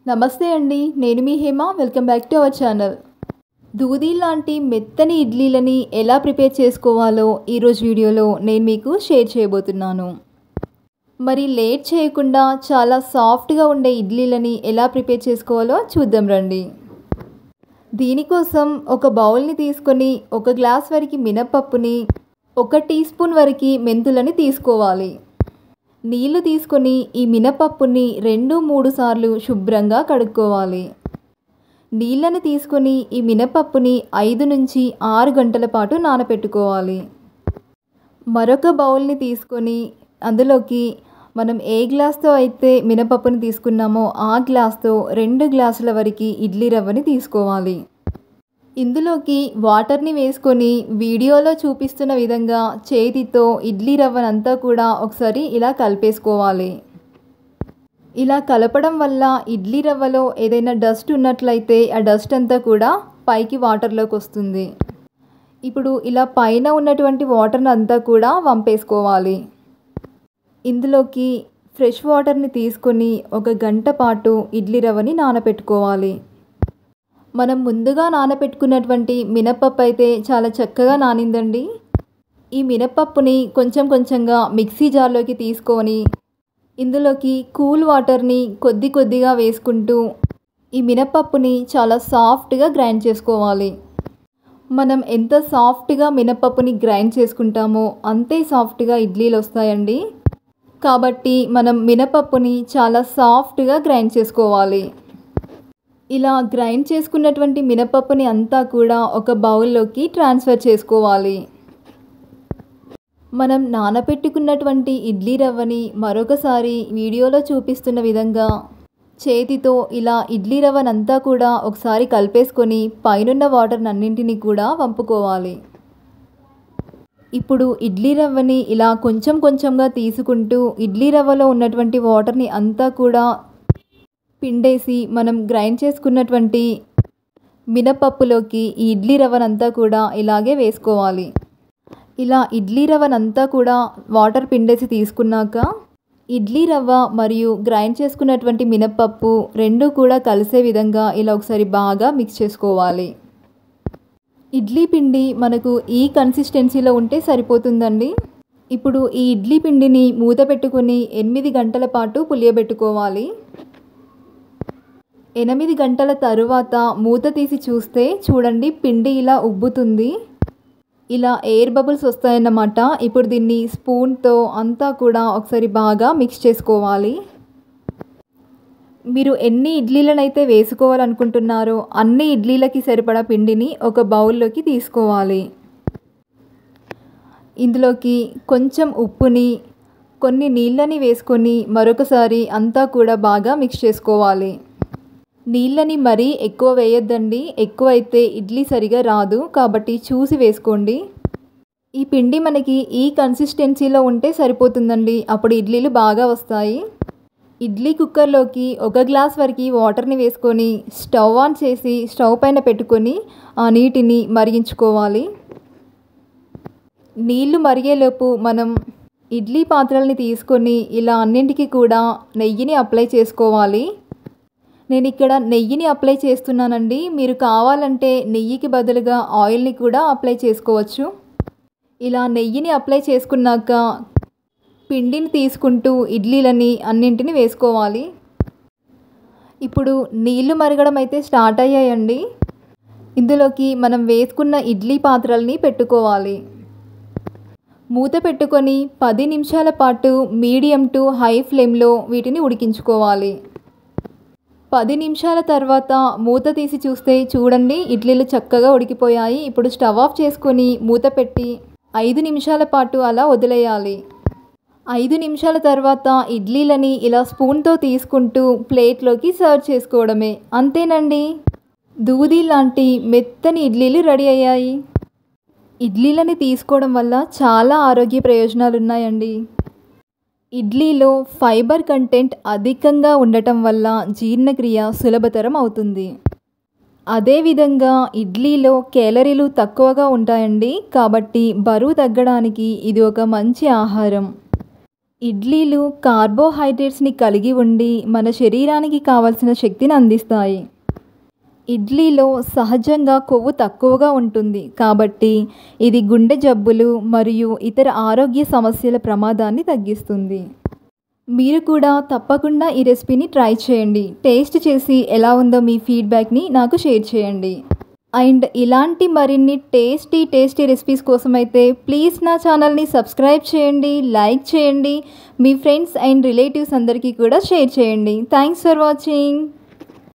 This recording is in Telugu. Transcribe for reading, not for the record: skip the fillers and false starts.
నమస్తే అండి, నేను మీ Hema. Welcome back to our channel. దూది లాంటి మెత్తని ఇడ్లీలని ఎలా ప్రిపేర్ చేసుకోవాలో ఈరోజు వీడియోలో నేను మీకు షేర్ చేయబోతున్నాను. మరి లేట్ చేయకుండా చాలా సాఫ్ట్గా ఉండే ఇడ్లీలని ఎలా ప్రిపేర్ చేసుకోవాలో చూద్దాం రండి. దీనికోసం ఒక బౌల్ని తీసుకొని 1 గ్లాస్ వరకు మినపప్పుని, 1 టీ స్పూన్ వరకు మెంతులని తీసుకోవాలి. నీళ్లు తీసుకొని ఈ మినపప్పుని 2-3 సార్లు శుభ్రంగా కడుక్కోవాలి. నీళ్ళని తీసుకొని ఈ మినపప్పుని 5 నుంచి 6 గంటల పాటు నానబెట్టుకోవాలి. మరొక బౌల్ని తీసుకొని అందులోకి మనం ఏ గ్లాస్తో అయితే మినపప్పుని తీసుకున్నామో ఆ గ్లాస్తో 2 గ్లాసుల వరకు ఇడ్లీ రవ్వని తీసుకోవాలి. ఇందులోకి వాటర్ని వేసుకొని వీడియోలో చూపిస్తున్న విధంగా చేతితో ఇడ్లీ రవ్వనంతా కూడా ఒకసారి ఇలా కలిపేసుకోవాలి. ఇలా కలపడం వల్ల ఇడ్లీ రవ్వలో ఏదైనా డస్ట్ ఉన్నట్లయితే ఆ డస్ట్ అంతా కూడా పైకి వాటర్లోకి వస్తుంది. ఇప్పుడు ఇలా పైన ఉన్నటువంటి వాటర్ని అంతా కూడా వంపేసుకోవాలి. ఇందులోకి ఫ్రెష్ వాటర్ని తీసుకొని 1 గంట పాటు ఇడ్లీ రవ్వని నానబెట్టుకోవాలి. మనం ముందుగా నానబెట్టుకున్నటువంటి మినపప్పు అయితే చాలా చక్కగా నానిందండి. ఈ మినపప్పుని కొంచెం కొంచెంగా మిక్సీ జార్లోకి తీసుకొని ఇందులోకి కూల్ వాటర్ని కొద్దిగా వేసుకుంటూ ఈ మినపప్పుని చాలా సాఫ్ట్గా గ్రైండ్ చేసుకోవాలి. మనం ఎంత సాఫ్ట్గా మినపప్పుని గ్రైండ్ చేసుకుంటామో అంతే సాఫ్ట్గా ఇడ్లీలు వస్తాయండి. కాబట్టి మనం మినపప్పుని చాలా సాఫ్ట్గా గ్రైండ్ చేసుకోవాలి. ఇలా గ్రైండ్ చేసుకున్నటువంటి మినపప్పుని అంతా కూడా ఒక బౌల్లోకి ట్రాన్స్ఫర్ చేసుకోవాలి. మనం నానబెట్టుకున్నటువంటి ఇడ్లీ రవ్వని మరొకసారి వీడియోలో చూపిస్తున్న విధంగా చేతితో ఇలా ఇడ్లీ రవ్వనంతా కూడా ఒకసారి కలిపేసుకొని పైనున్న వాటర్ని అన్నింటినీ కూడా వంపుకోవాలి. ఇప్పుడు ఇడ్లీ రవ్వని ఇలా కొంచెం కొంచెంగా తీసుకుంటూ ఇడ్లీ రవ్వలో ఉన్నటువంటి వాటర్ని అంతా కూడా పిండేసి మనం గ్రైండ్ చేసుకున్నటువంటి మినపప్పులోకి ఈ ఇడ్లీ రవ్వనంతా కూడా ఇలాగే వేసుకోవాలి. ఇలా ఇడ్లీ రవ్వనంతా కూడా వాటర్ పిండేసి తీసుకున్నాక ఇడ్లీ రవ్వ మరియు గ్రైండ్ చేసుకున్నటువంటి మినపప్పు రెండు కూడా కలిసే విధంగా ఇలా ఒకసారి బాగా మిక్స్ చేసుకోవాలి. ఇడ్లీ పిండి మనకు ఈ కన్సిస్టెన్సీలో ఉంటే సరిపోతుందండి. ఇప్పుడు ఈ ఇడ్లీ పిండిని మూత పెట్టుకొని 8 గంటల పాటు పులియబెట్టుకోవాలి. 8 గంటల తరువాత మూత తీసి చూస్తే చూడండి, పిండి ఇలా ఉబ్బుతుంది. ఇలా ఎయిర్ బబుల్స్ వస్తాయన్నమాట. ఇప్పుడు దీన్ని స్పూన్తో అంతా కూడా ఒకసారి బాగా మిక్స్ చేసుకోవాలి. మీరు ఎన్ని ఇడ్లీలనైతే వేసుకోవాలనుకుంటున్నారో అన్ని ఇడ్లీలకి సరిపడా పిండిని ఒక బౌల్లోకి తీసుకోవాలి. ఇందులోకి కొంచెం ఉప్పుని, కొన్ని నీళ్ళని వేసుకొని మరొకసారి అంతా కూడా బాగా మిక్స్ చేసుకోవాలి. నీళ్ళని మరీ ఎక్కువ వేయొద్దండి, ఎక్కువైతే ఇడ్లీ సరిగా రాదు. కాబట్టి చూసి వేసుకోండి. ఈ పిండి మనకి ఈ కన్సిస్టెన్సీలో ఉంటే సరిపోతుందండి. అప్పుడు ఇడ్లీలు బాగా వస్తాయి. ఇడ్లీ కుక్కర్లోకి 1 గ్లాస్ వరకు వాటర్ని వేసుకొని స్టవ్ ఆన్ చేసి స్టవ్ పైన పెట్టుకొని ఆ నీటిని మరిగించుకోవాలి. నీళ్లు మరిగేలోపు మనం ఇడ్లీ పాత్రల్ని తీసుకొని ఇలా అన్నింటికి కూడా నెయ్యిని అప్లై చేసుకోవాలి. నేను ఇక్కడ నెయ్యిని అప్లై చేస్తున్నానండి. మీరు కావాలంటే నెయ్యికి బదులుగా ఆయిల్ని కూడా అప్లై చేసుకోవచ్చు. ఇలా నెయ్యిని అప్లై చేసుకున్నాక పిండిని తీసుకుంటూ ఇడ్లీలని అన్నింటిని వేసుకోవాలి. ఇప్పుడు నీళ్లు మరగడం అయితే స్టార్ట్ అయ్యాయండి. ఇందులోకి మనం వేసుకున్న ఇడ్లీ పాత్రల్ని పెట్టుకోవాలి. మూత పెట్టుకొని 10 నిమిషాల పాటు మీడియం టు హై ఫ్లేమ్లో వీటిని ఉడికించుకోవాలి. 10 నిమిషాల తర్వాత మూత తీసి చూస్తే చూడండి, ఇడ్లీలు చక్కగా ఉడికిపోయాయి. ఇప్పుడు స్టవ్ ఆఫ్ చేసుకొని మూత పెట్టి 5 నిమిషాల పాటు అలా వదిలేయాలి. 5 నిమిషాల తర్వాత ఇడ్లీలని ఇలా స్పూన్తో తీసుకుంటూ ప్లేట్లోకి సర్వ్ చేసుకోవడమే. అంతేనండి, దూది లాంటి మెత్తని ఇడ్లీలు రెడీ అయ్యాయి. ఇడ్లీలని తీసుకోవడం వల్ల చాలా ఆరోగ్య ప్రయోజనాలు ఉన్నాయండి. ఇడ్లీలో ఫైబర్ కంటెంట్ అధికంగా ఉండటం వల్ల జీర్ణక్రియ సులభతరం అవుతుంది. అదేవిధంగా ఇడ్లీలో కేలరీలు తక్కువగా ఉంటాయండి. కాబట్టి బరువు తగ్గడానికి ఇది ఒక మంచి ఆహారం. ఇడ్లీలు కార్బోహైడ్రేట్స్ని కలిగి ఉండి మన శరీరానికి కావలసిన శక్తిని అందిస్తాయి. ఇడ్లీలో సహజంగా కొవ్వు తక్కువగా ఉంటుంది కాబట్టి ఇది గుండె జబ్బులు మరియు ఇతర ఆరోగ్య సమస్యల ప్రమాదాన్ని తగ్గిస్తుంది. మీరు కూడా తప్పకుండా ఈ రెసిపీని ట్రై చేయండి. టేస్ట్ చేసి ఎలా ఉందో మీ ఫీడ్బ్యాక్ని నాకు షేర్ చేయండి. అండ్ ఇలాంటి మరిన్ని టేస్టీ రెసిపీస్ కోసం అయితే ప్లీజ్ నా ఛానల్ని సబ్స్క్రైబ్ చేయండి, లైక్ చేయండి, మీ ఫ్రెండ్స్ అండ్ రిలేటివ్స్ అందరికీ కూడా షేర్ చేయండి. Thanks for watching.